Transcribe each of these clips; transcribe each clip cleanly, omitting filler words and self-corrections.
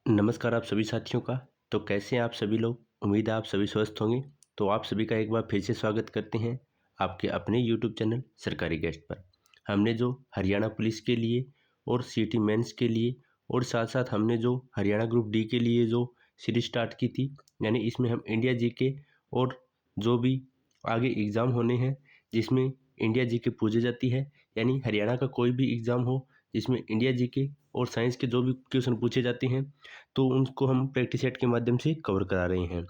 नमस्कार आप सभी साथियों का। तो कैसे हैं आप सभी लोग। उम्मीद है आप सभी स्वस्थ होंगे। तो आप सभी का एक बार फिर से स्वागत करते हैं आपके अपने यूट्यूब चैनल सरकारी गेस्ट पर। हमने जो हरियाणा पुलिस के लिए और सिटी मेंस के लिए और साथ साथ हमने जो हरियाणा ग्रुप डी के लिए जो सीरीज स्टार्ट की थी, यानी इसमें हम इंडिया जीके और जो भी आगे एग्ज़ाम होने हैं जिसमें इंडिया जीके पूछी जाती है, यानी हरियाणा का कोई भी एग्ज़ाम हो जिसमें इंडिया जीके और साइंस के जो भी क्वेश्चन पूछे जाते हैं तो उनको हम प्रैक्टिस सेट के माध्यम से कवर करा रहे हैं।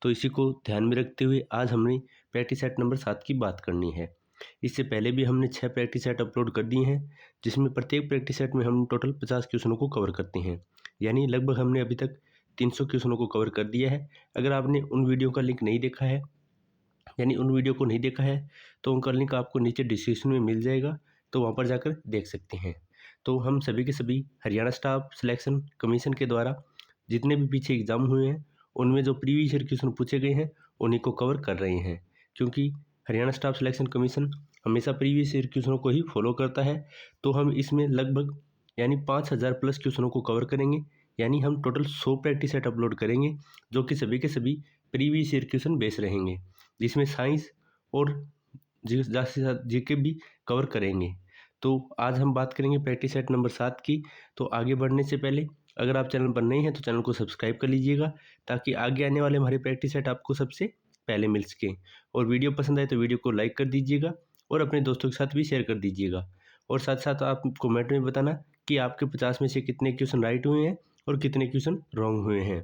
तो इसी को ध्यान में रखते हुए आज हमने प्रैक्टिस सेट नंबर 7 की बात करनी है। इससे पहले भी हमने 6 प्रैक्टिस सेट अपलोड कर दिए हैं, जिसमें प्रत्येक प्रैक्टिस सेट में हम टोटल 50 क्वेश्चनों को कवर करते हैं। यानी लगभग हमने अभी तक 300 क्वेश्चनों को कवर कर दिया है। अगर आपने उन वीडियो का लिंक नहीं देखा है, यानी उन वीडियो को नहीं देखा है, तो उनका लिंक आपको नीचे डिस्क्रिप्शन में मिल जाएगा, तो वहाँ पर जाकर देख सकते हैं। तो हम सभी के सभी हरियाणा स्टाफ सिलेक्शन कमीशन के द्वारा जितने भी पीछे एग्ज़ाम हुए हैं उनमें जो प्रीवियस ईयर क्वेश्चन पूछे गए हैं उन्हीं को कवर कर रहे हैं, क्योंकि हरियाणा स्टाफ सिलेक्शन कमीशन हमेशा प्रीवियस ईयर क्वेश्चनों को ही फॉलो करता है। तो हम इसमें लगभग यानी 5000 प्लस क्वेश्चनों को कवर करेंगे। यानी हम टोटल 100 प्रैक्टिस सेट अपलोड करेंगे जो कि सभी के सभी प्रीवियस ईयर क्वेश्चन बेस रहेंगे, जिसमें साइंस और ज़्यादा से ज़्यादा जीके भी कवर करेंगे। तो आज हम बात करेंगे प्रैक्टिस सेट नंबर 7 की। तो आगे बढ़ने से पहले अगर आप चैनल पर नए हैं तो चैनल को सब्सक्राइब कर लीजिएगा, ताकि आगे आने वाले हमारे प्रैक्टिस सेट आपको सबसे पहले मिल सके। और वीडियो पसंद आए तो वीडियो को लाइक कर दीजिएगा और अपने दोस्तों के साथ भी शेयर कर दीजिएगा। और साथ साथ आप कमेंट में बताना कि आपके 50 में से कितने क्वेश्चन राइट हुए हैं और कितने क्वेश्चन रॉन्ग हुए हैं।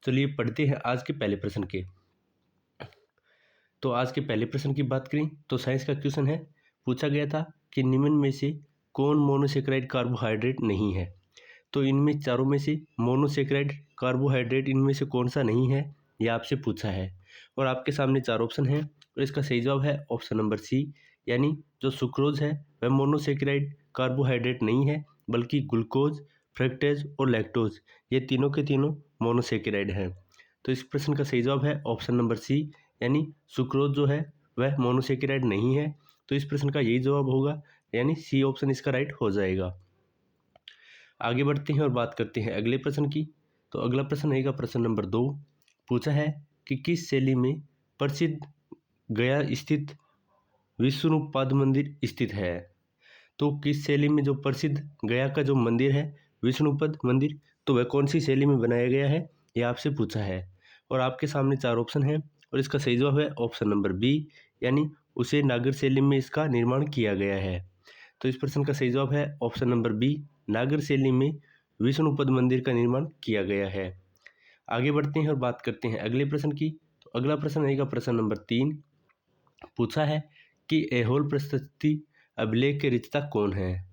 चलिए पढ़ते हैं आज के पहले प्रश्न के। तो आज के पहले प्रश्न की बात करें तो साइंस का क्वेश्चन है। पूछा गया था कि निम्न में से कौन मोनोसेकेराइड कार्बोहाइड्रेट नहीं है। तो इनमें चारों में से मोनोसेकेराइड कार्बोहाइड्रेट इनमें से कौन सा नहीं है, यह आपसे पूछा है। और आपके सामने 4 ऑप्शन हैं और इसका सही जवाब है ऑप्शन नंबर सी, यानी जो सुक्रोज है वह मोनोसेकेराइड कार्बोहाइड्रेट नहीं है, बल्कि ग्लूकोज, फ्रक्टेज और लैक्टोज ये तीनों के तीनों मोनोसेकेराइड हैं। तो इस प्रश्न का सही जवाब है ऑप्शन नंबर सी, यानी सुक्रोज जो है वह मोनोसेकेराइड नहीं है। तो इस प्रश्न का यही जवाब होगा, यानी सी ऑप्शन इसका राइट हो जाएगा। आगे बढ़ते हैं और बात करते हैं अगले प्रश्न की। तो अगला प्रश्न रहेगा प्रश्न नंबर 2। पूछा है कि किस शैली में प्रसिद्ध गया स्थित विष्णुपाद मंदिर स्थित है। तो किस शैली में जो प्रसिद्ध गया का जो मंदिर है विष्णुपद मंदिर, तो वह कौन सी शैली में बनाया गया है, यह आपसे पूछा है। और आपके सामने 4 ऑप्शन हैं और इसका सही जवाब है ऑप्शन नंबर बी, यानी उसे नागर शैली में इसका निर्माण किया गया है। तो इस प्रश्न का सही जवाब है ऑप्शन नंबर बी, नागर शैली में विष्णुपद मंदिर का निर्माण किया गया है। आगे बढ़ते हैं और बात करते हैं अगले प्रश्न की। तो अगला प्रश्न रहेगा प्रश्न नंबर 3। पूछा है कि ऐहोल प्रशस्ति अभिलेख के रचयिता कौन है।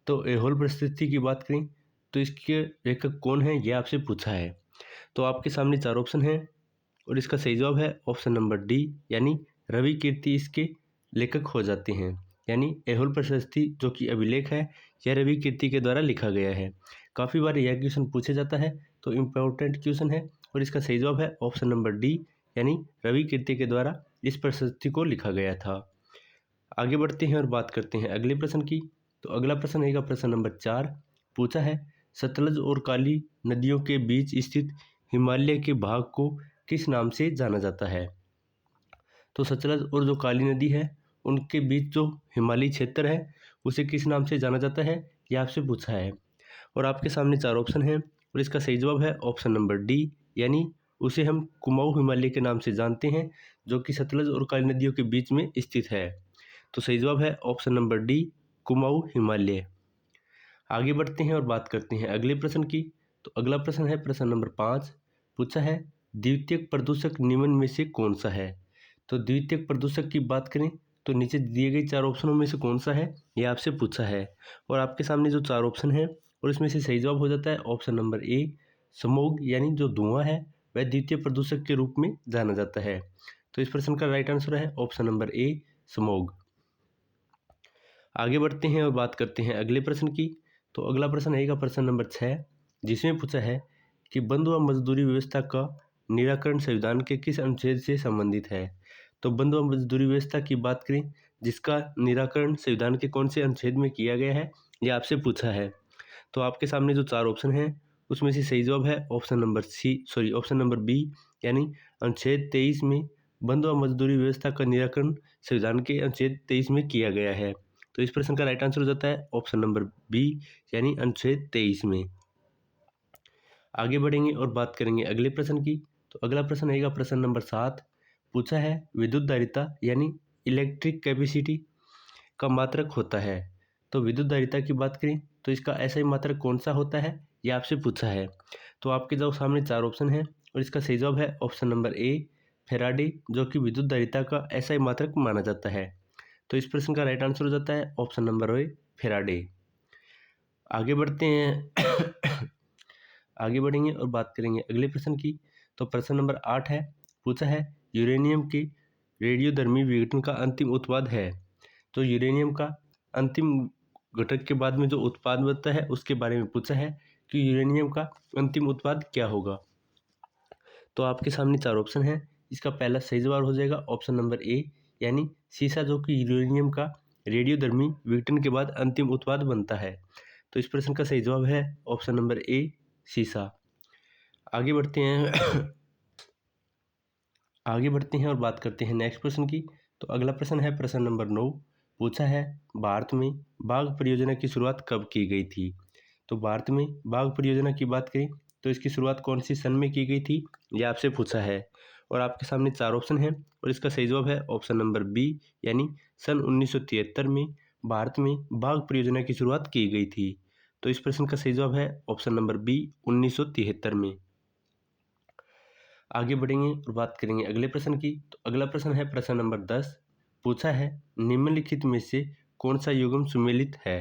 तो ऐहोल प्रशस्ति की बात करें तो इसके लेखक कौन है, यह आपसे पूछा है। तो आपके सामने 4 ऑप्शन हैं और इसका सही जवाब है ऑप्शन नंबर डी, यानी रवि कीर्ति इसके लेखक हो जाते हैं। यानी ऐहोल प्रशस्ति जो कि अभिलेख है यह रवि कीर्ति के द्वारा लिखा गया है। काफ़ी बार यह क्वेश्चन पूछा जाता है, तो इम्पोर्टेंट क्वेश्चन है और इसका सही जवाब है ऑप्शन नंबर डी, यानी रवि कीर्ति के द्वारा इस प्रशस्ति को लिखा गया था। आगे बढ़ते हैं और बात करते हैं अगले प्रश्न की। तो अगला प्रश्न रहेगा प्रश्न नंबर 4। पूछा है सतलज और काली नदियों के बीच स्थित हिमालय के भाग को किस नाम से जाना जाता है। तो सतलज और जो काली नदी है उनके बीच जो हिमालयी क्षेत्र है उसे किस नाम से जाना जाता है, यह आपसे पूछा है। और आपके सामने 4 ऑप्शन हैं और इसका सही जवाब है ऑप्शन नंबर डी, यानी उसे हम कुमाऊं हिमालय के नाम से जानते हैं, जो कि सतलज और काली नदियों के बीच में स्थित है। तो सही जवाब है option number D, Kumaon Himalaya. आगे बढ़ते हैं और बात करते हैं अगले प्रश्न की। तो अगला प्रश्न है प्रश्न नंबर 5। पूछा है द्वितीयक प्रदूषक निम्न में से कौन सा है। तो द्वितीयक प्रदूषक की बात करें तो नीचे दिए गए 4 ऑप्शनों में से कौन सा है, यह आपसे पूछा है। और आपके सामने जो 4 ऑप्शन हैं और इसमें से सही जवाब हो जाता है ऑप्शन नंबर ए, स्मोग, यानी जो धुआं है वह द्वितीय प्रदूषक के रूप में जाना जाता है। तो इस प्रश्न का राइट आंसर है ऑप्शन नंबर ए, स्मोग। आगे बढ़ते हैं और बात करते हैं अगले प्रश्न की। तो अगला प्रश्न रहेगा प्रश्न नंबर 6, जिसमें पूछा है कि बंद व मजदूरी व्यवस्था का निराकरण संविधान के किस अनुच्छेद से संबंधित है। तो बंद व मजदूरी व्यवस्था की बात करें जिसका निराकरण संविधान के कौन से अनुच्छेद में किया गया है, यह आपसे पूछा है। तो आपके सामने जो 4 ऑप्शन हैं उसमें से सही जवाब है ऑप्शन नंबर बी, यानी अनुच्छेद 23 में बंद व मजदूरी व्यवस्था का निराकरण संविधान के अनुच्छेद 23 में किया गया है। तो इस प्रश्न का राइट आंसर हो जाता है ऑप्शन नंबर बी, यानी अनुच्छेद 23 में। आगे बढ़ेंगे और बात करेंगे अगले प्रश्न की। तो अगला प्रश्न रहेगा प्रश्न नंबर 7। पूछा है विद्युत धारिता यानी इलेक्ट्रिक कैपेसिटी का मात्रक होता है। तो विद्युत धारिता की बात करें तो इसका ऐसा ही मात्रक कौन सा होता है, ये आपसे पूछा है। तो आपके जो सामने 4 ऑप्शन है और इसका सही जवाब है ऑप्शन नंबर ए, फैराडे, जो कि विद्युत धारिता का ऐसा ही मात्रक माना जाता है। तो इस प्रश्न का राइट आंसर हो जाता है ऑप्शन नंबर ए, फैराडे। आगे बढ़ते हैं आगे बढ़ेंगे और बात करेंगे अगले प्रश्न की। तो प्रश्न नंबर 8 है। पूछा है यूरेनियम के रेडियोधर्मी विघटन का अंतिम उत्पाद है। तो यूरेनियम का अंतिम घटक के बाद में जो उत्पाद बनता है उसके बारे में पूछा है कि यूरेनियम का अंतिम उत्पाद क्या होगा। तो आपके सामने 4 ऑप्शन है। इसका पहला सही जवाब हो जाएगा ऑप्शन नंबर ए, यानी सीसा, जो कि यूरेनियम का रेडियोधर्मी विघटन के बाद अंतिम उत्पाद बनता है। तो इस प्रश्न का सही जवाब है ऑप्शन नंबर ए, सीसा। आगे बढ़ते हैं आगे बढ़ते हैं और बात करते हैं नेक्स्ट प्रश्न की। तो अगला प्रश्न है प्रश्न नंबर 9। पूछा है भारत में बाघ परियोजना की शुरुआत कब की गई थी। तो भारत में बाघ परियोजना की बात करें तो इसकी शुरुआत कौन सी सन में की गई थी, ये आपसे पूछा है। और आपके सामने 4 ऑप्शन है और इसका सही जवाब है ऑप्शन नंबर बी, यानी सन 1973 में भारत में बाघ परियोजना की शुरुआत की गई थी। तो इस प्रश्न का सही जवाब है ऑप्शन नंबर बी, 1973 में। आगे बढ़ेंगे और बात करेंगे अगले प्रश्न की। तो अगला प्रश्न है प्रश्न नंबर 10। पूछा है निम्नलिखित में से कौन सा युग्म सुमेलित है।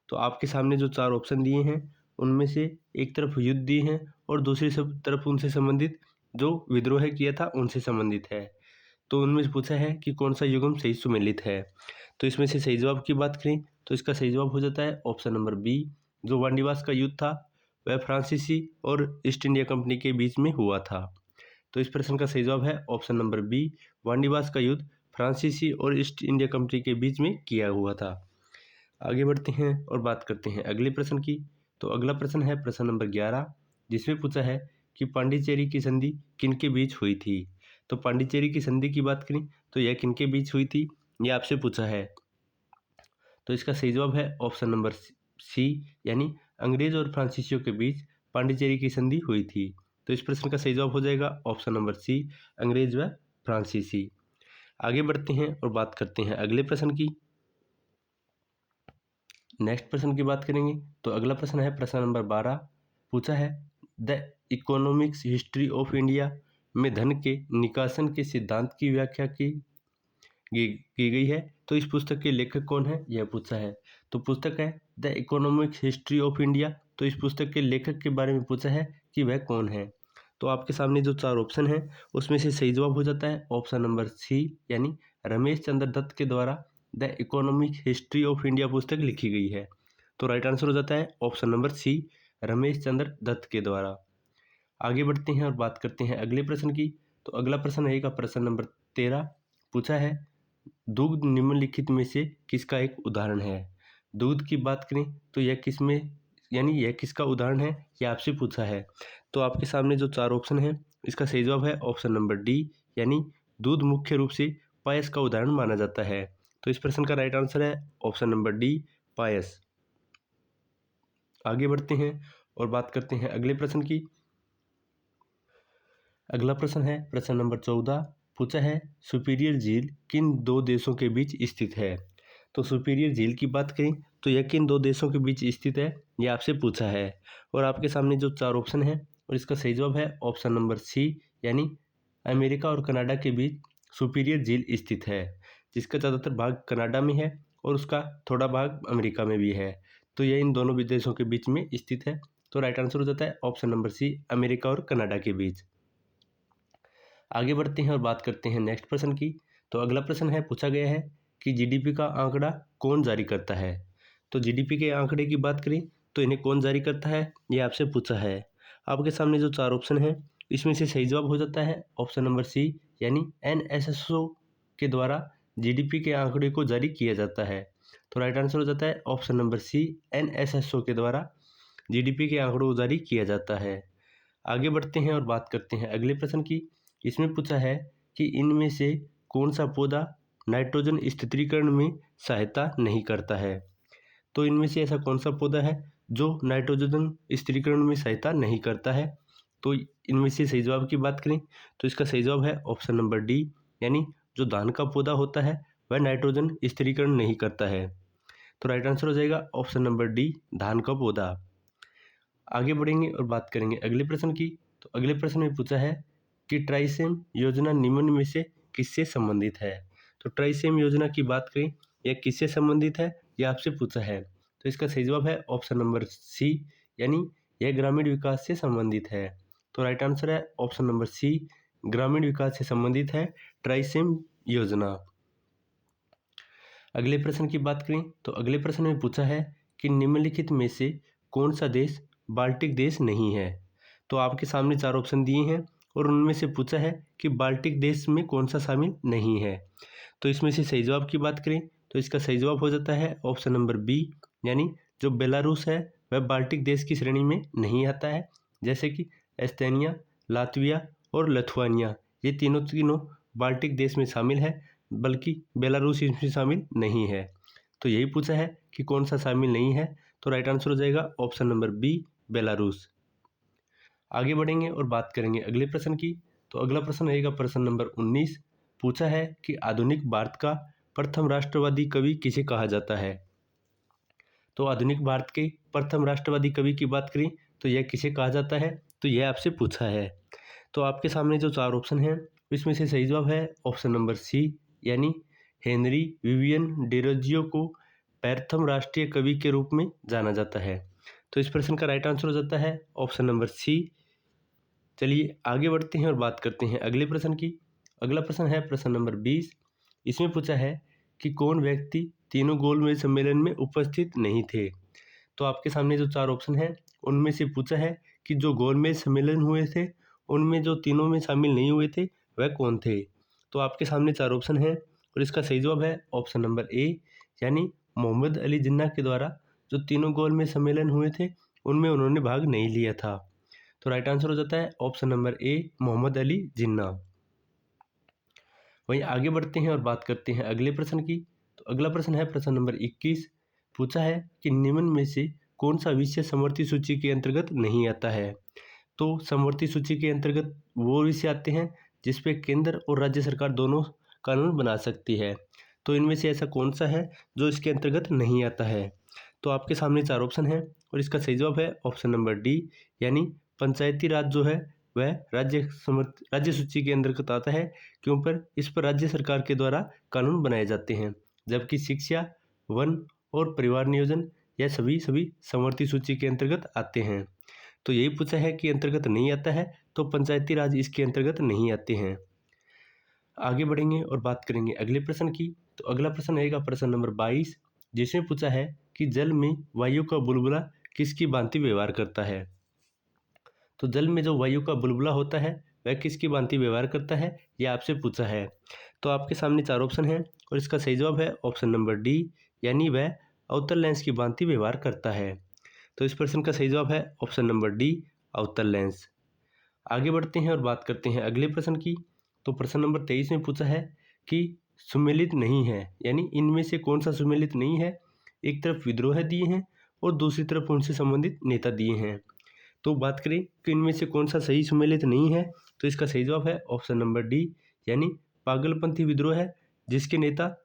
तो आपके सामने जो 4 ऑप्शन दिए हैं उनमें से एक तरफ युद्ध दिए हैं और दूसरी सब तरफ उनसे संबंधित जो विद्रोह किया था उनसे संबंधित है। तो उनमें से पूछा है कि कौन सा युग्म सही सुमेलित है। तो इसमें से सही जवाब की बात करें तो इसका सही जवाब हो जाता है ऑप्शन नंबर बी, जो वांडीवास का युद्ध था वह फ्रांसीसी और ईस्ट इंडिया कंपनी के बीच में हुआ था। तो इस प्रश्न का सही जवाब है ऑप्शन नंबर बी, वांडीवास का युद्ध फ्रांसीसी और ईस्ट इंडिया कंपनी के बीच में किया हुआ था। आगे बढ़ते हैं और बात करते हैं अगले प्रश्न की। तो अगला प्रश्न है प्रश्न नंबर 11, जिसमें पूछा है कि पांडिचेरी की संधि किनके बीच हुई थी। तो पांडिचेरी की संधि की बात करें तो यह किनके बीच हुई थी, यह आपसे पूछा है। तो इसका सही जवाब है ऑप्शन नंबर सी, यानी अंग्रेज और फ्रांसीसियों के बीच पांडिचेरी की संधि हुई थी। तो इस प्रश्न का सही जवाब हो जाएगा ऑप्शन नंबर सी, अंग्रेज व फ्रांसीसी। आगे बढ़ते हैं और बात करते हैं अगले प्रश्न की। नेक्स्ट प्रश्न की बात करेंगे। तो अगला प्रश्न है प्रश्न नंबर 12। पूछा है the economics history of India में धन के निकासन के सिद्धांत की व्याख्या की गई है। तो इस पुस्तक के लेखक कौन है, यह पूछा है। तो पुस्तक है the economics history of India. तो इस पुस्तक के लेखक के बारे में पूछा है कि वह कौन है। तो आपके सामने जो 4 ऑप्शन है उसमें से सही जवाब हो जाता है ऑप्शन नंबर सी, यानी रमेश चंद्र दत्त के द्वारा the economic history of India पुस्तक लिखी गई है। तो राइट आंसर हो जाता है option number C, Ramesh Chandra Dutt के द्वारा। आगे बढ़ते हैं और बात करते हैं अगले प्रश्न की। तो अगला प्रश्न रहेगा प्रश्न नंबर 13। पूछा है दुग्ध निम्नलिखित में से किसका एक उदाहरण है। दूध की बात करें तो यह किसमें, यानी यह किसका उदाहरण है, यह आपसे पूछा है। तो आपके सामने जो 4 ऑप्शन है इसका सही जवाब है ऑप्शन नंबर डी, यानी दूध मुख्य रूप से पायस का उदाहरण माना जाता है। तो इस प्रश्न का राइट आंसर है ऑप्शन नंबर डी, पायस। आगे बढ़ते हैं और बात करते हैं अगले प्रश्न की। अगला प्रश्न है प्रश्न नंबर 14। पूछा है सुपीरियर झील किन 2 देशों के बीच स्थित है। तो सुपीरियर झील की बात करें तो यह किन 2 देशों के बीच स्थित है, यह आपसे पूछा है। और आपके सामने जो 4 ऑप्शन है और इसका सही जवाब है ऑप्शन नंबर सी, यानी अमेरिका और कनाडा के बीच सुपीरियर झील स्थित है, जिसका ज़्यादातर भाग कनाडा में है और उसका थोड़ा भाग अमेरिका में भी है। तो यह इन दोनों देशों के बीच में स्थित है। तो राइट आंसर हो जाता है ऑप्शन नंबर सी, अमेरिका और कनाडा के बीच। आगे बढ़ते हैं और बात करते हैं नेक्स्ट प्रश्न की। तो अगला प्रश्न है पूछा गया है कि जीडीपी का आंकड़ा कौन जारी करता है। तो जीडीपी के आंकड़े की बात करें तो इन्हें कौन जारी करता है, ये आपसे पूछा है। आपके सामने जो 4 ऑप्शन है इसमें से सही जवाब हो जाता है ऑप्शन नंबर सी, यानी एनएसएसओ के द्वारा जीडीपी के आंकड़े को जारी किया जाता है। तो राइट आंसर हो जाता है ऑप्शन नंबर सी, एनएसएसओ के द्वारा जीडीपी के आंकड़ों जारी किया जाता है। आगे बढ़ते हैं और बात करते हैं अगले प्रश्न की। इसमें पूछा है कि इनमें से कौन सा पौधा नाइट्रोजन स्थिरीकरण में सहायता नहीं करता है। तो इनमें से ऐसा कौन सा पौधा है जो नाइट्रोजन स्थिरीकरण में सहायता नहीं करता है। तो इनमें से सही जवाब की बात करें तो इसका सही जवाब है ऑप्शन नंबर डी, यानी जो धान का पौधा होता है वह नाइट्रोजन स्थिरीकरण नहीं करता है। तो राइट आंसर हो जाएगा ऑप्शन नंबर डी, धान का पौधा। आगे बढ़ेंगे और बात करेंगे अगले प्रश्न की। तो अगले प्रश्न में पूछा है कि ट्राइसेम योजना निम्न में से किससे संबंधित है। तो ट्राइसेम योजना की बात करें, यह किससे संबंधित है, यह आपसे पूछा है। तो इसका सही जवाब है ऑप्शन नंबर सी, यानी यह ग्रामीण विकास से संबंधित है। तो राइट आंसर है ऑप्शन नंबर सी, ग्रामीण विकास से संबंधित है ट्राइसेम योजना। अगले प्रश्न की बात करें तो अगले प्रश्न में पूछा है कि निम्नलिखित में से कौन सा देश बाल्टिक देश नहीं है। तो आपके सामने 4 ऑप्शन दिए हैं और उनमें से पूछा है कि बाल्टिक देश में कौन सा शामिल नहीं है। तो इसमें से सही जवाब की बात करें तो इसका सही जवाब हो जाता है ऑप्शन नंबर बी, यानी जो बेलारूस है वह बाल्टिक देश की श्रेणी में नहीं आता है। जैसे कि एस्टोनिया, लातविया और लिथुआनिया, ये तीनों बाल्टिक देश में शामिल है, बल्कि बेलारूस इसमें शामिल नहीं है। तो यही पूछा है कि कौन सा शामिल नहीं है। तो राइट आंसर हो जाएगा ऑप्शन नंबर बी, बेलारूस। आगे बढ़ेंगे और बात करेंगे अगले प्रश्न की। तो अगला प्रश्न रहेगा प्रश्न नंबर 19। पूछा है कि आधुनिक भारत का प्रथम राष्ट्रवादी कवि किसे कहा जाता है। तो आधुनिक भारत के प्रथम राष्ट्रवादी कवि की बात करें तो यह किसे कहा जाता है, तो यह आपसे पूछा है। तो आपके सामने जो 4 ऑप्शन हैं इसमें से सही जवाब है ऑप्शन नंबर सी, यानी हेनरी विवियन डिरोजियो को प्रथम राष्ट्रीय कवि के रूप में जाना जाता है। तो इस प्रश्न का राइट आंसर हो जाता है ऑप्शन नंबर सी। चलिए आगे बढ़ते हैं और बात करते हैं अगले प्रश्न की। अगला प्रश्न है प्रश्न नंबर 20। इसमें पूछा है कि कौन व्यक्ति तीनों गोलमेज सम्मेलन में उपस्थित नहीं थे। तो आपके सामने जो 4 ऑप्शन हैं उनमें से पूछा है कि जो गोलमेज सम्मेलन हुए थे उनमें जो तीनों में शामिल नहीं हुए थे वह कौन थे। तो आपके सामने 4 ऑप्शन हैं और इसका सही जवाब है ऑप्शन नंबर ए, यानी मोहम्मद अली जिन्ना के द्वारा जो तीनों गोलमेज सम्मेलन हुए थे उनमें उन्होंने भाग नहीं लिया था। तो राइट आंसर हो जाता है option number A, Mohammad Ali Jinnah. वहीं आगे बढ़ते हैं और बात करते हैं अगले प्रश्न की। तो अगला प्रश्न है प्रश्न नंबर 21। पूछा है कि निम्न में से कौन सा विषय समवर्ती सूची के अंतर्गत नहीं आता है। तो समवर्ती सूची के अंतर्गत वो विषय आते हैं जिसपे केंद्र और राज्य सरकार दोनों कानून बना सकती है। तो इनमें से ऐसा कौन सा है जो इसके अंतर्गत नहीं आता है। तो आपके सामने 4 ऑप्शन हैं और इसका सही जवाब है ऑप्शन नंबर डी, यानी पंचायती राज जो है वह राज्य सूची के अंतर्गत आता है, क्यों पर इस पर राज्य सरकार के द्वारा कानून बनाए जाते हैं। जबकि शिक्षा, वन और परिवार नियोजन यह सभी समवर्ती सूची के अंतर्गत आते हैं। तो यही पूछा है कि अंतर्गत नहीं आता है, तो पंचायती राज इसके अंतर्गत नहीं आते हैं। आगे बढ़ेंगे और बात करेंगे अगले प्रश्न की। तो अगला प्रश्न रहेगा प्रश्न नंबर 22, जिसमें पूछा है कि जल में वायु का बुलबुला किसकी भांति व्यवहार करता है। तो जल में जो वायु का बुलबुला होता है वह किसकी भांति व्यवहार करता है, यह आपसे पूछा है। तो आपके सामने 4 ऑप्शन हैं और इसका सही जवाब है ऑप्शन नंबर डी, यानी वह अवतल लेंस की भांति व्यवहार करता है। तो इस प्रश्न का सही जवाब है ऑप्शन नंबर डी, अवतल लेंस। आगे बढ़ते हैं और बात करते हैं अगले प्रश्न की। तो प्रश्न नंबर 23 में पूछा है कि सुमेलित नहीं है, यानी इनमें से कौन सा सुमेलित नहीं है। एक तरफ विद्रोह दिए हैं और दूसरी तरफ उनसे संबंधित नेता दिए हैं। तो बात करें कि इनमें से कौन सा सही सुमेलित नहीं है, तो इसका सही जवाब है ऑप्शन नंबर डी, यानी पागलपंथी विद्रोह है जिसके नेता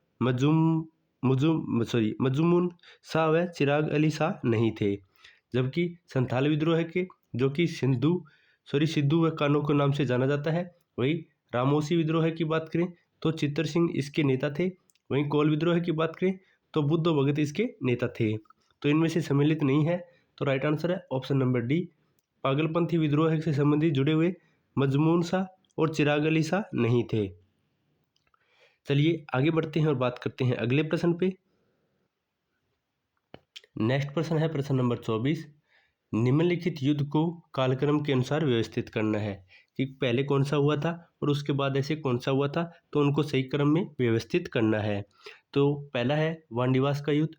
मजूमुन शाह व चिराग अली शाह नहीं थे। जबकि संथाल विद्रोह के जो कि सिद्धू व कान्हो के नाम से जाना जाता है। वही रामोसी विद्रोह की बात करें तो चित्तर सिंह इसके नेता थे। वहीं कोल विद्रोह की बात करें तो बुद्धो भगत इसके नेता थे। तो इनमें से सम्मिलित नहीं है, तो राइट आंसर है ऑप्शन नंबर डी, पागलपंथी विद्रोह से संबंधित जुड़े हुए मजमून शाह और चिराग अली शाह नहीं थे। चलिए आगे बढ़ते हैं और बात करते हैं अगले प्रश्न पे। नेक्स्ट प्रश्न है प्रश्न नंबर 24। निम्नलिखित युद्ध को कालक्रम के अनुसार व्यवस्थित करना है कि पहले कौन सा हुआ था और उसके बाद ऐसे कौन सा हुआ था, तो उनको सही क्रम में व्यवस्थित करना है। तो पहला है वाणिवास का युद्ध,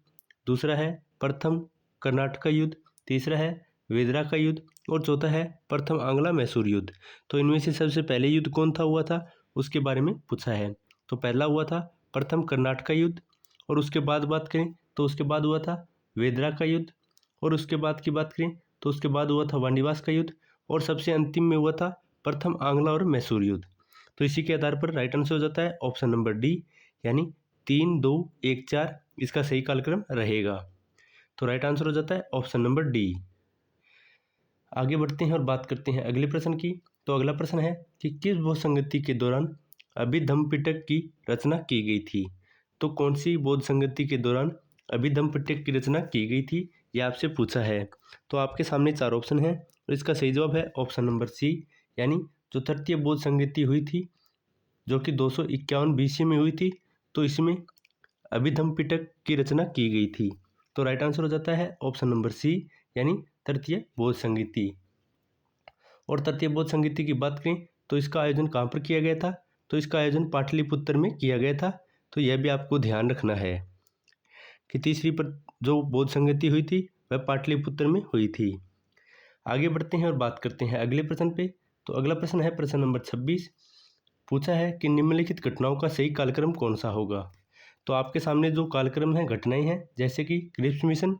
दूसरा है प्रथम कर्नाटक का युद्ध, तीसरा है वेदरा का युद्ध और चौथा है प्रथम आंग्ला मैसूर युद्ध। तो इनमें से सबसे पहले युद्ध कौन था हुआ था उसके बारे में पूछा है। तो पहला हुआ था प्रथम कर्नाटक का युद्ध, और उसके बाद बात करें तो उसके बाद हुआ था वेदरा का युद्ध, और उसके बाद की बात करें तो उसके बाद हुआ था वानिवास का युद्ध, और सबसे अंतिम में हुआ था प्रथम आंग्ला और मैसूर युद्ध। तो इसी के आधार पर राइट आंसर हो जाता है ऑप्शन नंबर डी, यानी 3, 2, 1, 4 इसका सही कालक्रम रहेगा। तो राइट आंसर हो जाता है ऑप्शन नंबर डी। आगे बढ़ते हैं और बात करते हैं अगले प्रश्न की। तो अगला प्रश्न है कि किस बौद्ध संगति के दौरान अभिधम्म की रचना की गई थी। तो कौन सी बौद्ध संगति के दौरान अभिधम्म की रचना की गई थी, यह आपसे पूछा है। तो आपके सामने 4 ऑप्शन है और इसका सही जवाब है ऑप्शन नंबर सी, यानी जो तृतीय बौद्ध संगति हुई थी जो कि 251 BC में हुई थी, तो इसमें अभिधम्म की रचना की गई थी। तो राइट आंसर हो जाता है ऑप्शन नंबर सी, यानी तृतीय बौद्ध संगति। और तृतीय बौद्ध संगति की बात करें तो इसका आयोजन कहाँ पर किया गया था। तो इसका आयोजन पाटलिपुत्र में किया गया था। तो यह भी आपको ध्यान रखना है कि तीसरी पर जो बौद्ध संगति हुई थी वह पाटलिपुत्र में हुई थी। आगे बढ़ते हैं और बात करते हैं अगले प्रश्न पे। तो अगला प्रश्न है प्रश्न नंबर 26। पूछा है कि निम्नलिखित घटनाओं का सही कालक्रम कौन सा होगा। तो आपके सामने जो कालक्रम है घटनाएं हैं जैसे कि क्रिप्स मिशन,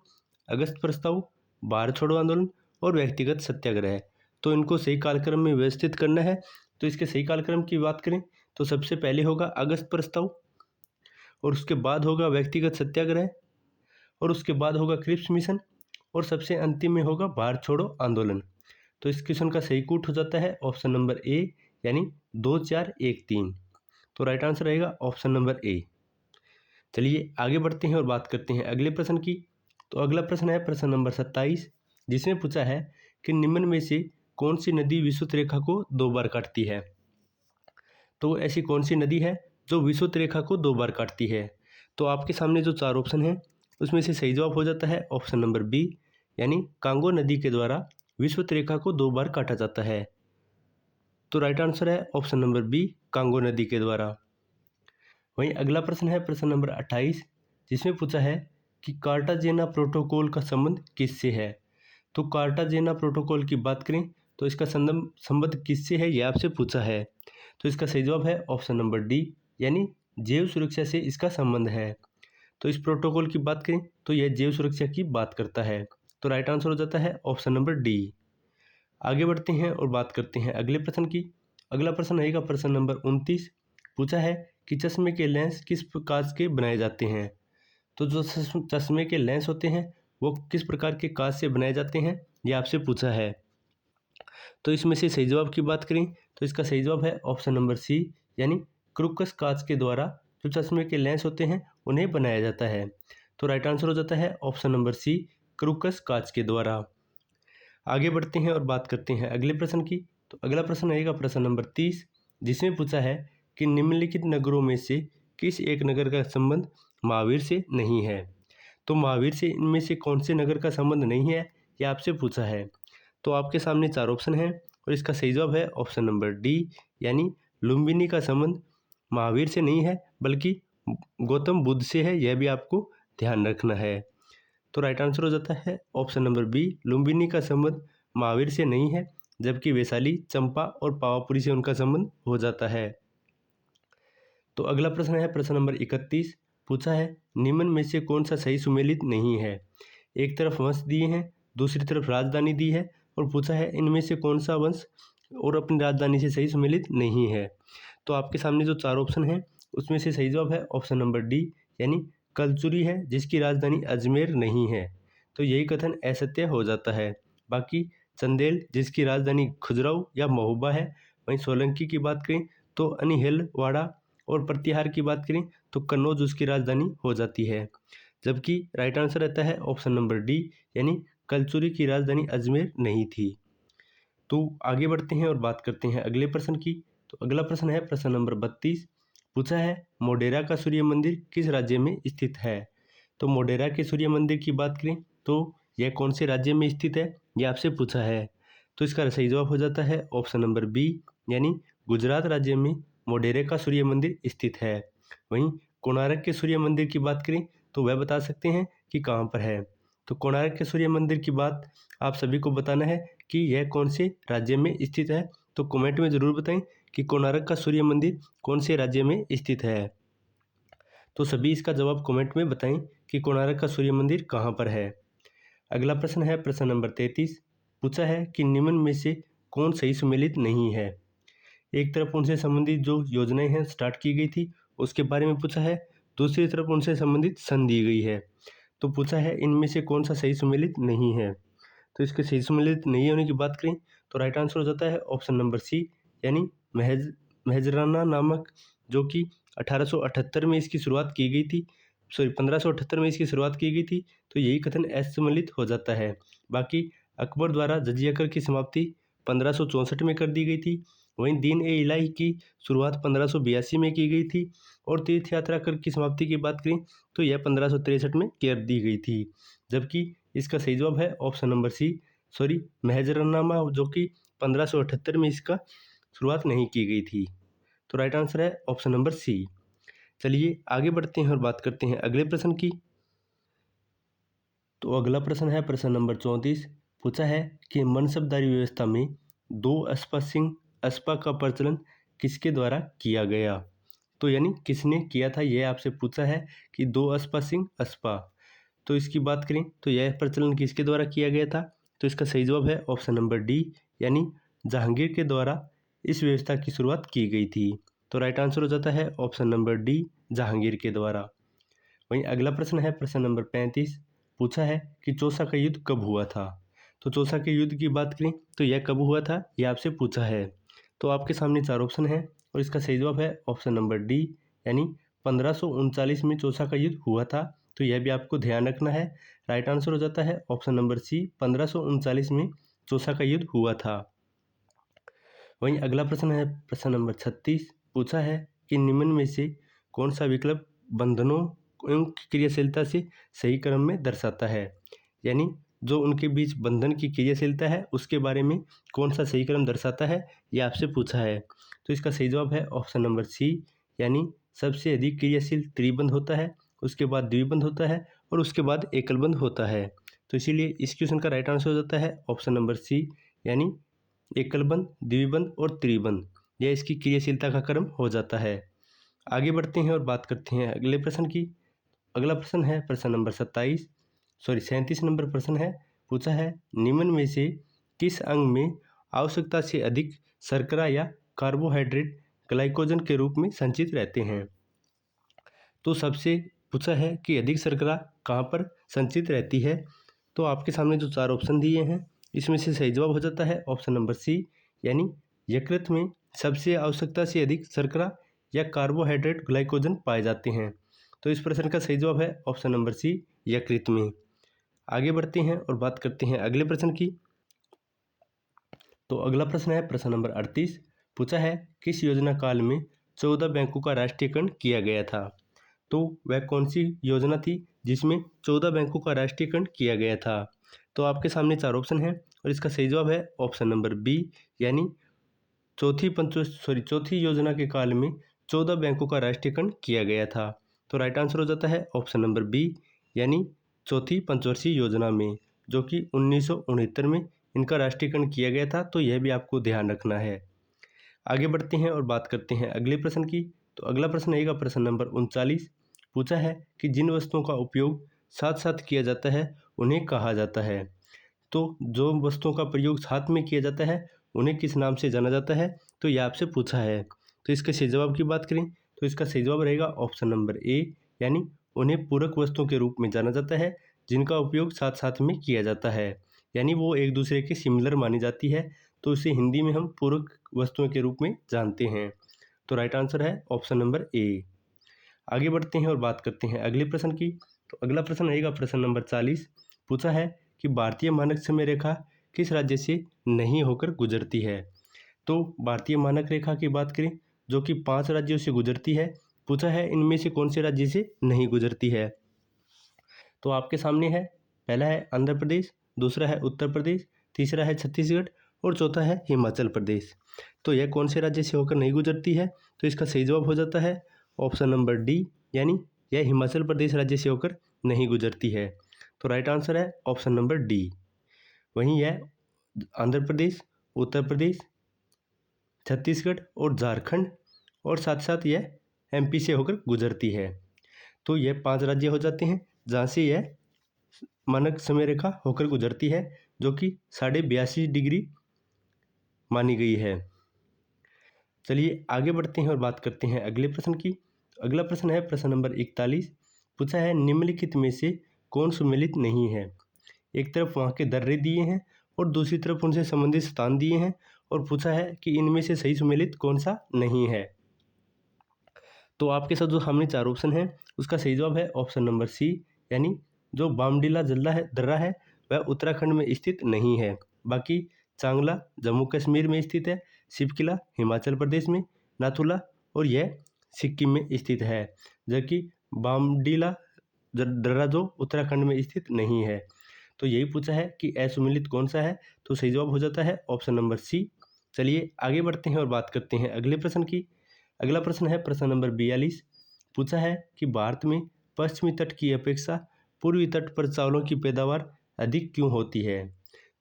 अगस्त प्रस्ताव, भारत छोड़ो आंदोलन और व्यक्तिगत सत्याग्रह, तो इनको सही कालक्रम में व्यवस्थित करना है। तो इसके सही कालक्रम की बात करें तो सबसे पहले होगा अगस्त प्रस्ताव, और उसके बाद होगा व्यक्तिगत सत्याग्रह, और उसके बाद होगा क्रिप्स मिशन, और सबसे अंतिम में होगा भारत छोड़ो आंदोलन। तो इस क्वेश्चन का सही कूट हो जाता है ऑप्शन नंबर ए, यानी 2, 4, 1, 3। तो राइट आंसर रहेगा ऑप्शन नंबर ए। चलिए आगे बढ़ते हैं और बात करते हैं अगले प्रश्न की। तो अगला प्रश्न है प्रश्न नंबर 27, जिसमें पूछा है कि निम्न में से कौन सी नदी विषुवत रेखा को 2 बार काटती है। तो ऐसी कौन सी नदी है जो विषुवत रेखा को 2 बार काटती है। तो आपके सामने जो 4 ऑप्शन हैं उसमें से सही जवाब हो जाता है ऑप्शन नंबर बी, यानी कांगो नदी के द्वारा विषुवत रेखा को 2 बार काटा जाता है। तो राइट आंसर है ऑप्शन नंबर बी, कांगो नदी के द्वारा। वहीं अगला प्रश्न है प्रश्न नंबर 28, जिसमें पूछा है कि कार्टाजेना प्रोटोकॉल का संबंध किससे है। तो कार्टाजेना प्रोटोकॉल की बात करें तो इसका संबंध किससे है यह आपसे पूछा है। तो इसका सही जवाब है ऑप्शन नंबर डी, यानी जैव सुरक्षा से इसका संबंध है। तो इस प्रोटोकॉल की बात करें तो यह जैव सुरक्षा की बात करता है। तो राइट आंसर हो जाता है ऑप्शन नंबर डी। आगे बढ़ते हैं और बात करते हैं अगले प्रश्न की। अगला प्रश्न रहेगा प्रश्न नंबर 29। पूछा है कि चश्मे के लेंस किस कांच के बनाए जाते हैं। तो जो चश्मे के लेंस होते हैं वो किस प्रकार के कांच से बनाए जाते हैं ये आपसे पूछा है। तो इसमें से सही जवाब की बात करें तो इसका सही जवाब है ऑप्शन नंबर सी, यानी क्रूकस कांच के द्वारा जो चश्मे के लेंस होते हैं उन्हें बनाया जाता है। तो राइट आंसर हो जाता है ऑप्शन नंबर सी, क्रूकस कांच के द्वारा। आगे बढ़ते हैं और बात करते हैं अगले प्रश्न की। तो अगला प्रश्न रहेगा प्रश्न नंबर 30, जिसमें पूछा है कि निम्नलिखित नगरों में से किस एक नगर का संबंध महावीर से नहीं है। तो महावीर से इनमें से कौन से नगर का संबंध नहीं है यह आपसे पूछा है। तो आपके सामने 4 ऑप्शन हैं और इसका सही जवाब है ऑप्शन नंबर डी, यानी लुम्बिनी का संबंध महावीर से नहीं है बल्कि गौतम बुद्ध से है, यह भी आपको ध्यान रखना है। तो राइट आंसर हो जाता है ऑप्शन नंबर बी, लुम्बिनी का संबंध महावीर से नहीं है, जबकि वैशाली, चंपा और पावापुरी से उनका संबंध हो जाता है। तो अगला प्रश्न है प्रश्न नंबर 31। पूछा है निम्न में से कौन सा सही सुमेलित नहीं है। एक तरफ वंश दिए हैं, दूसरी तरफ राजधानी दी है, और पूछा है इनमें से कौन सा वंश और अपनी राजधानी से सही सुमेलित नहीं है। तो आपके सामने जो 4 ऑप्शन हैं उसमें से सही जवाब है ऑप्शन नंबर डी, यानी कलचुरी है जिसकी राजधानी अजमेर नहीं है। तो यही कथन असत्य हो जाता है। बाकी चंदेल जिसकी राजधानी खजुराहो या महोबा है। वहीं सोलंकी की बात करें तो अनिहेलवाड़ा, और प्रतिहार की बात करें तो कन्नौज उसकी राजधानी हो जाती है। जबकि राइट आंसर रहता है ऑप्शन नंबर डी, यानी कलचुरी की राजधानी अजमेर नहीं थी। तो आगे बढ़ते हैं और बात करते हैं अगले प्रश्न की। तो अगला प्रश्न है प्रश्न नंबर 32। पूछा है मोढेरा का सूर्य मंदिर किस राज्य में स्थित है। तो मोढेरा के सूर्य मंदिर की बात करें तो यह कौन से राज्य में स्थित है यह आपसे पूछा है। तो इसका सही जवाब हो जाता है ऑप्शन नंबर बी, यानी गुजरात राज्य में मोढेरे का सूर्य मंदिर स्थित है। वहीं कोणार्क के सूर्य मंदिर की बात करें तो वह बता सकते हैं कि कहाँ पर है। तो कोणार्क के सूर्य मंदिर की बात आप सभी को बताना है कि यह कौन से राज्य में स्थित है। तो कमेंट में ज़रूर बताएं कि कोणार्क का सूर्य मंदिर कौन से राज्य में स्थित है। तो सभी इसका जवाब कमेंट में बताएं कि कोणार्क का सूर्य मंदिर कहाँ पर है। अगला प्रश्न है प्रश्न नंबर 33। पूछा है कि निम्न में से कौन सही सुमेलित नहीं है। एक तरफ उनसे संबंधित जो योजनाएं हैं स्टार्ट की गई थी उसके बारे में पूछा है, दूसरी तरफ उनसे संबंधित सन दी गई है। तो पूछा है इनमें से कौन सा सही सुमेलित नहीं है। तो इसके सही सुमेलित नहीं होने की बात करें तो राइट आंसर हो जाता है ऑप्शन नंबर सी, यानी महजराना नामक, जो कि 1878 में इसकी शुरुआत की गई थी, 1578 में इसकी शुरुआत की गई थी। तो यही कथन असुमेलित हो जाता है। बाकी अकबर द्वारा जजिया कर की समाप्ति 1564 में कर दी गई थी। वहीं दीन ए इलाही की शुरुआत 1582 में की गई थी और तीर्थ यात्रा कर की समाप्ति की बात करें तो यह 1563 में कर दी गई थी। जबकि इसका सही जवाब है ऑप्शन नंबर सी, महजरनामा, जो कि 1578 में इसका शुरुआत नहीं की गई थी। तो राइट आंसर है ऑप्शन नंबर सी। चलिए आगे बढ़ते हैं और बात करते हैं अगले प्रश्न की। तो अगला प्रश्न है प्रश्न नंबर 34। पूछा है कि मनसबदारी व्यवस्था में दो अस्पा का प्रचलन किसके द्वारा किया गया। तो यानी किसने किया था, यह आपसे पूछा है कि दो अस्पा। तो इसकी बात करें तो यह प्रचलन किसके द्वारा किया गया था। तो इसका सही जवाब है ऑप्शन नंबर डी, यानी जहांगीर के द्वारा इस व्यवस्था की शुरुआत की गई थी। तो राइट आंसर हो जाता है ऑप्शन नंबर डी, जहांगीर के द्वारा। वहीं अगला प्रश्न है प्रश्न नंबर 35। पूछा है कि चौसा का युद्ध कब हुआ था। तो चौसा के युद्ध की बात करें तो यह कब हुआ था, यह आपसे पूछा है। तो आपके सामने चार ऑप्शन है और इसका सही जवाब है ऑप्शन नंबर डी, यानी 1539 में चौसा का युद्ध हुआ था। तो यह भी आपको ध्यान रखना है। राइट आंसर हो जाता है ऑप्शन नंबर सी, 1539 में चौसा का युद्ध हुआ था। वहीं अगला प्रश्न है प्रश्न नंबर 36। पूछा है कि निम्न में से कौन सा विकल्प बंधनों एवं क्रियाशीलता से सही क्रम में दर्शाता है। यानी जो उनके बीच बंधन की क्रियाशीलता है उसके बारे में कौन सा सही क्रम दर्शाता है, यह आपसे पूछा है। तो इसका सही जवाब है ऑप्शन नंबर सी, यानी सबसे अधिक क्रियाशील त्रिबंध होता है, उसके बाद द्विबंध होता है और उसके बाद एकलबंध होता है। तो इसीलिए इस क्वेश्चन का राइट आंसर हो जाता है ऑप्शन नंबर सी, यानी एकलबंध, द्विबंध और त्रिबंध, यह इसकी क्रियाशीलता का क्रम हो जाता है। आगे बढ़ते हैं और बात करते हैं अगले प्रश्न की। अगला प्रश्न है प्रश्न नंबर 37 नंबर प्रश्न है। पूछा है निम्न में से किस अंग में आवश्यकता से अधिक शर्करा या कार्बोहाइड्रेट ग्लाइकोजन के रूप में संचित रहते हैं। तो सबसे पूछा है कि अधिक शर्करा कहाँ पर संचित रहती है। तो आपके सामने जो चार ऑप्शन दिए हैं इसमें से सही जवाब हो जाता है ऑप्शन नंबर सी, यानी यकृत में सबसे आवश्यकता से अधिक शर्करा या कार्बोहाइड्रेट ग्लाइकोजन पाए जाते हैं। तो इस प्रश्न का सही जवाब है ऑप्शन नंबर सी, यकृत में। आगे बढ़ते हैं और बात करते हैं अगले प्रश्न की। तो अगला प्रश्न है प्रश्न नंबर 38। पूछा है किस योजना काल में 14 बैंकों का राष्ट्रीयकरण किया गया था। तो वह कौन सी योजना थी जिसमें 14 बैंकों का राष्ट्रीयकरण किया गया था। तो आपके सामने चार ऑप्शन हैं और इसका सही जवाब है ऑप्शन नंबर बी, यानी चौथी योजना के काल में 14 बैंकों का राष्ट्रीयकरण किया गया था। तो राइट आंसर हो जाता है ऑप्शन नंबर बी, यानी चौथी पंचवर्षीय योजना में, जो कि 1969 में इनका राष्ट्रीयकरण किया गया था। तो यह भी आपको ध्यान रखना है। आगे बढ़ते हैं और बात करते हैं अगले प्रश्न की। तो अगला प्रश्न रहेगा प्रश्न नंबर 39। पूछा है कि जिन वस्तुओं का उपयोग साथ साथ किया जाता है उन्हें कहा जाता है। तो जो वस्तुओं का प्रयोग साथ में किया जाता है उन्हें किस नाम से जाना जाता है, तो यह आपसे पूछा है। तो इसके सही जवाब की बात करें तो इसका सही जवाब रहेगा ऑप्शन नंबर ए, यानी उन्हें पूरक वस्तुओं के रूप में जाना जाता है जिनका उपयोग साथ साथ में किया जाता है, यानी वो एक दूसरे के सिमिलर मानी जाती है। तो इसे हिंदी में हम पूरक वस्तुओं के रूप में जानते हैं। तो राइट आंसर है ऑप्शन नंबर ए। आगे बढ़ते हैं और बात करते हैं अगले प्रश्न की। तो अगला प्रश्न रहेगा प्रश्न नंबर 40। पूछा है कि भारतीय मानक समय रेखा किस राज्य से नहीं होकर गुजरती है। तो भारतीय मानक रेखा की बात करें जो कि 5 राज्यों से गुजरती है। पूछा है इनमें से कौन से राज्य से नहीं गुजरती है। तो आपके सामने है, पहला है आंध्र प्रदेश, दूसरा है उत्तर प्रदेश, तीसरा है छत्तीसगढ़ और चौथा है हिमाचल प्रदेश। तो यह कौन से राज्य से होकर नहीं गुजरती है। तो इसका सही जवाब हो जाता है ऑप्शन नंबर डी, यानी यह हिमाचल प्रदेश राज्य से होकर नहीं गुजरती है। तो राइट आंसर है ऑप्शन नंबर डी। वहीं यह आंध्र प्रदेश, उत्तर प्रदेश, छत्तीसगढ़ और झारखंड और साथ साथ यह एमपी से होकर गुजरती है। तो यह 5 राज्य हो जाते हैं जहाँ से यह मानक समय रेखा होकर गुजरती है, जो कि 82.5 डिग्री मानी गई है। चलिए आगे बढ़ते हैं और बात करते हैं अगले प्रश्न की। अगला प्रश्न है प्रश्न नंबर 41। पूछा है निम्नलिखित में से कौन सुमेलित नहीं है। एक तरफ वहाँ के दर्रे दिए हैं और दूसरी तरफ उनसे संबंधित स्थान दिए हैं और पूछा है कि इनमें से सही सुमेलित कौन सा नहीं है। तो आपके साथ जो सामने 4 ऑप्शन है उसका सही जवाब है ऑप्शन नंबर सी, यानी जो बामडीला दर्रा है वह उत्तराखंड में स्थित नहीं है। बाकी चांगला जम्मू कश्मीर में स्थित है, शिवकिला हिमाचल प्रदेश में, नाथुला और यह सिक्किम में स्थित है, जबकि बामडीला दर्रा जो उत्तराखंड में स्थित नहीं है। तो यही पूछा है कि असुमेलित कौन सा है, तो सही जवाब हो जाता है ऑप्शन नंबर सी। चलिए आगे बढ़ते हैं और बात करते हैं अगले प्रश्न की। अगला प्रश्न है प्रश्न नंबर 42। पूछा है कि भारत में पश्चिमी तट की अपेक्षा पूर्वी तट पर चावलों की पैदावार अधिक क्यों होती है।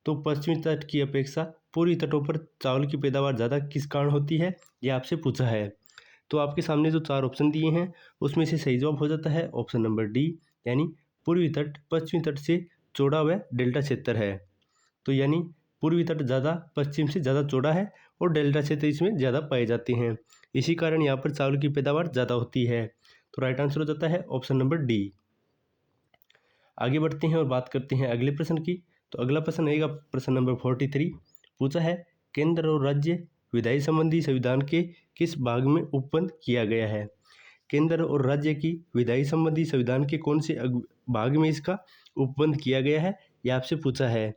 तो पश्चिमी तट की अपेक्षा पूर्वी तटों पर चावल की पैदावार ज़्यादा किस कारण होती है, यह आपसे पूछा है। तो आपके सामने जो 4 ऑप्शन दिए हैं उसमें से सही जवाब हो जाता है ऑप्शन नंबर डी, यानी पूर्वी तट पश्चिमी तट से चौड़ा व डेल्टा क्षेत्र है। तो यानी पूर्वी तट ज़्यादा पश्चिम से ज़्यादा चौड़ा है और डेल्टा क्षेत्र इसमें ज़्यादा पाए जाते हैं, इसी कारण यहाँ पर चावल की पैदावार ज़्यादा होती है। तो राइट आंसर हो जाता है ऑप्शन नंबर डी। आगे बढ़ते हैं और बात करते हैं अगले प्रश्न की। तो अगला प्रश्न रहेगा प्रश्न नंबर 43। पूछा है केंद्र और राज्य विधायी संबंधी संविधान के किस भाग में उपबंध किया गया है। केंद्र और राज्य की विधायी संबंधी संविधान के कौन से भाग में इसका उपबंध किया गया है, यह आपसे पूछा है।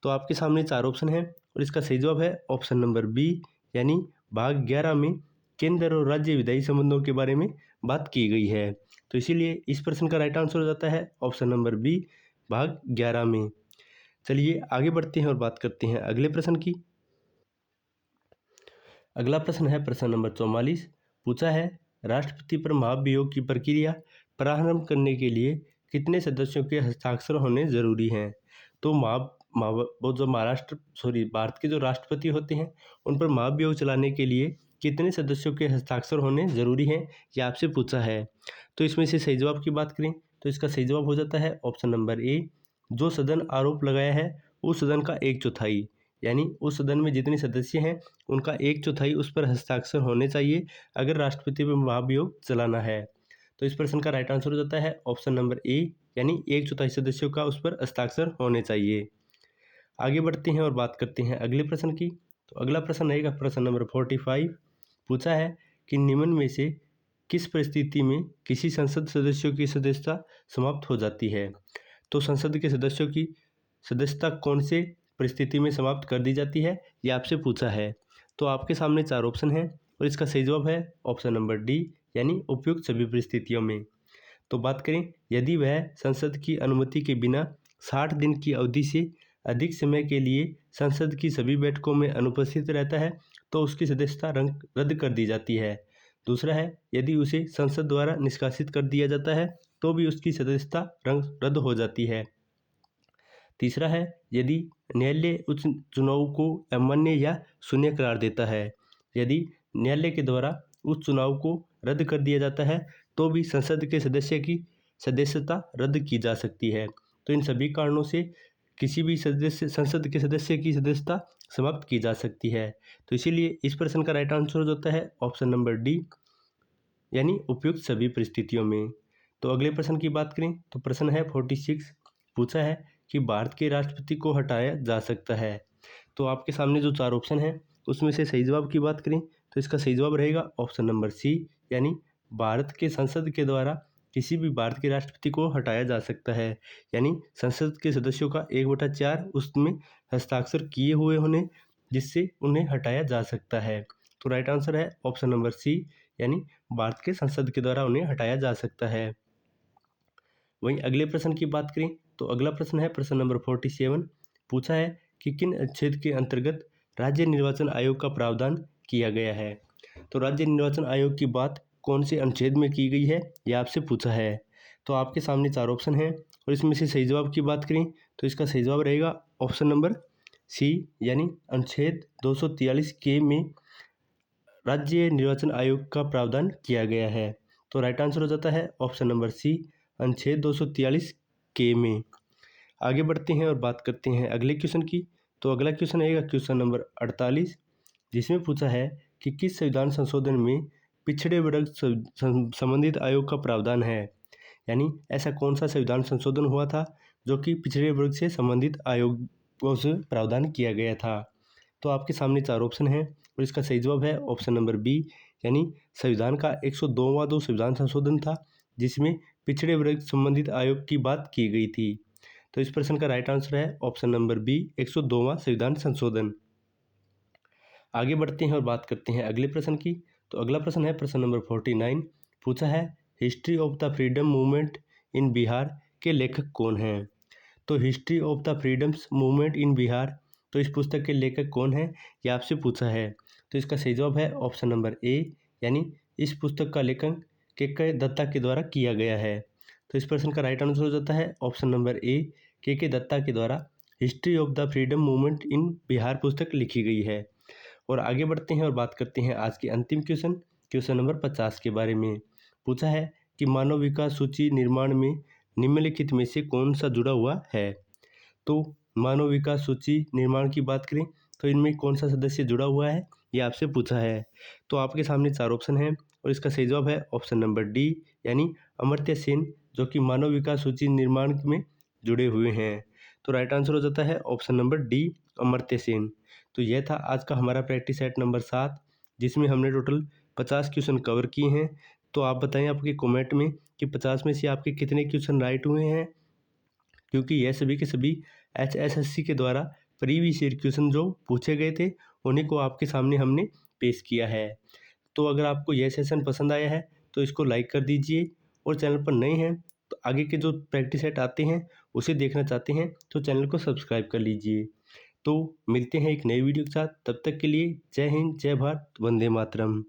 तो आपके सामने 4 ऑप्शन हैं और इसका सही जवाब है ऑप्शन नंबर बी, यानी भाग 11 में केंद्र और राज्य विधायी संबंधों के बारे में बात की गई है। तो इसीलिए इस प्रश्न का राइट आंसर हो जाता है ऑप्शन नंबर बी, भाग 11 में। चलिए आगे बढ़ते हैं और बात करते हैं अगले प्रश्न की। अगला प्रश्न है प्रश्न नंबर 44। पूछा है राष्ट्रपति पर महाभियोग की प्रक्रिया प्रारंभ करने के लिए कितने सदस्यों के हस्ताक्षर होने जरूरी हैं। तो वो जो भारत के जो राष्ट्रपति होते हैं उन पर महाभियोग चलाने के लिए कितने सदस्यों के हस्ताक्षर होने जरूरी हैं, ये आपसे पूछा है। तो इसमें से सही जवाब की बात करें तो इसका सही जवाब हो जाता है ऑप्शन नंबर ए, जो सदन आरोप लगाया है उस सदन का 1/4, यानी उस सदन में जितने सदस्य हैं उनका 1/4 उस पर हस्ताक्षर होने चाहिए अगर राष्ट्रपति पर महाभियोग चलाना है। तो इस प्रश्न का राइट आंसर हो जाता है ऑप्शन नंबर ए, यानी 1/4 सदस्यों का उस पर हस्ताक्षर होने चाहिए। आगे बढ़ते हैं और बात करते हैं अगले प्रश्न की। तो अगला प्रश्न रहेगा प्रश्न नंबर 45। पूछा है कि निम्न में से किस परिस्थिति में किसी संसद सदस्यों की सदस्यता समाप्त हो जाती है। तो संसद के सदस्यों की सदस्यता कौन से परिस्थिति में समाप्त कर दी जाती है, ये आपसे पूछा है। तो आपके सामने 4 ऑप्शन हैं और इसका सही जवाब है ऑप्शन नंबर डी, यानी उपयुक्त सभी परिस्थितियों में। तो बात करें यदि वह संसद की अनुमति के बिना 60 दिन की अवधि से अधिक समय के लिए संसद की सभी बैठकों में अनुपस्थित रहता है तो उसकी सदस्यता रद्द कर दी जाती है। दूसरा है यदि उसे संसद द्वारा निष्कासित कर दिया जाता है तो भी उसकी सदस्यता रद्द हो जाती है। तीसरा है यदि न्यायालय उस चुनाव को अमान्य या शून्य करार देता है। यदि न्यायालय के द्वारा उस चुनाव को रद्द कर दिया जाता है तो भी संसद के सदस्य की सदस्यता रद्द की जा सकती है। तो इन सभी कारणों से किसी भी संसद के सदस्य की सदस्यता समाप्त की जा सकती है। तो इसीलिए इस प्रश्न का राइट आंसर हो जाता है ऑप्शन नंबर डी, यानी उपयुक्त सभी परिस्थितियों में। तो अगले प्रश्न की बात करें तो प्रश्न है 46। पूछा है कि भारत के राष्ट्रपति को हटाया जा सकता है। तो आपके सामने जो 4 ऑप्शन हैं उसमें से सही जवाब की बात करें तो इसका सही जवाब रहेगा ऑप्शन नंबर सी, यानी भारत के संसद के द्वारा किसी भी भारत के राष्ट्रपति को हटाया जा सकता है, यानी संसद के सदस्यों का 1/4 उसमें हस्ताक्षर किए हुए होने जिससे उन्हें हटाया जा सकता है। तो राइट आंसर है ऑप्शन नंबर सी, यानी भारत के संसद के द्वारा उन्हें हटाया जा सकता है। वहीं अगले प्रश्न की बात करें तो अगला प्रश्न है प्रश्न नंबर 47। पूछा है कि किन अनुच्छेद के अंतर्गत राज्य निर्वाचन आयोग का प्रावधान किया गया है। तो राज्य निर्वाचन आयोग की बात कौन से अनुच्छेद में की गई है, यह आपसे पूछा है। तो आपके सामने 4 ऑप्शन हैं और इसमें से सही जवाब की बात करें तो इसका सही जवाब रहेगा ऑप्शन नंबर सी, यानी अनुच्छेद 243 के में राज्य निर्वाचन आयोग का प्रावधान किया गया है। तो राइट आंसर हो जाता है ऑप्शन नंबर सी, अनुच्छेद 243 के में। आगे बढ़ते हैं और बात करते हैं अगले क्वेश्चन की। तो अगला क्वेश्चन रहेगा क्वेश्चन नंबर 48, जिसमें पूछा है कि किस संविधान संशोधन में पिछड़े वर्ग संबंधित आयोग का प्रावधान है। यानी ऐसा कौन सा संविधान संशोधन हुआ था जो कि पिछड़े वर्ग से संबंधित आयोगों से प्रावधान किया गया था। तो आपके सामने चार ऑप्शन हैं और इसका सही जवाब है ऑप्शन नंबर बी, यानी संविधान का 102वां जो संविधान संशोधन था जिसमें पिछड़े वर्ग संबंधित आयोग की बात की गई थी। तो इस प्रश्न का राइट आंसर है ऑप्शन नंबर बी, 102वां संविधान संशोधन। आगे बढ़ते हैं और बात करते हैं अगले प्रश्न की। तो अगला प्रश्न है प्रश्न नंबर 49, पूछा है history of the freedom movement in Bihar के लेखक कौन हैं। तो history of the freedoms movement in Bihar, तो इस पुस्तक के लेखक कौन है ये आपसे पूछा है। तो इसका सही जवाब है ऑप्शन नंबर ए, यानी इस पुस्तक का लेखन के दत्ता के द्वारा किया गया है। तो इस प्रश्न का राइट आंसर हो जाता है ऑप्शन नंबर ए, के दत्ता के द्वारा history of the freedom movement in Bihar पुस्तक लिखी गई है। और आगे बढ़ते हैं और बात करते हैं आज के अंतिम क्वेश्चन नंबर 50 के बारे में। पूछा है कि मानव विकास सूची निर्माण में निम्नलिखित में से कौन सा जुड़ा हुआ है। तो मानव विकास सूची निर्माण की बात करें तो इनमें कौन सा सदस्य जुड़ा हुआ है ये आपसे पूछा है। तो आपके सामने चार ऑप्शन हैं और इसका सही जवाब है ऑप्शन नंबर डी, यानी अमर्त्य सेन, जो कि मानव विकास सूची निर्माण में जुड़े हुए हैं। तो राइट आंसर हो जाता है option number D, Amartya Sen. तो यह था आज का हमारा प्रैक्टिस सेट नंबर 7, जिसमें हमने टोटल 50 क्वेश्चन कवर किए हैं। तो आप बताएं आपके कमेंट में कि 50 में से आपके कितने क्वेश्चन राइट हुए हैं, क्योंकि यह सभी के सभी HSSC के द्वारा प्रीवियस ईयर क्वेश्चन जो पूछे गए थे उन्हीं को आपके सामने हमने पेश किया है। तो अगर आपको यह सेशन पसंद आया है तो इसको लाइक कर दीजिए, और चैनल पर नए हैं तो आगे के जो प्रैक्टिस सेट आते हैं उसे देखना चाहते हैं तो चैनल को सब्सक्राइब कर लीजिए। तो मिलते हैं एक नई वीडियो के साथ, तब तक के लिए जय हिंद, जय भारत, वंदे मातरम।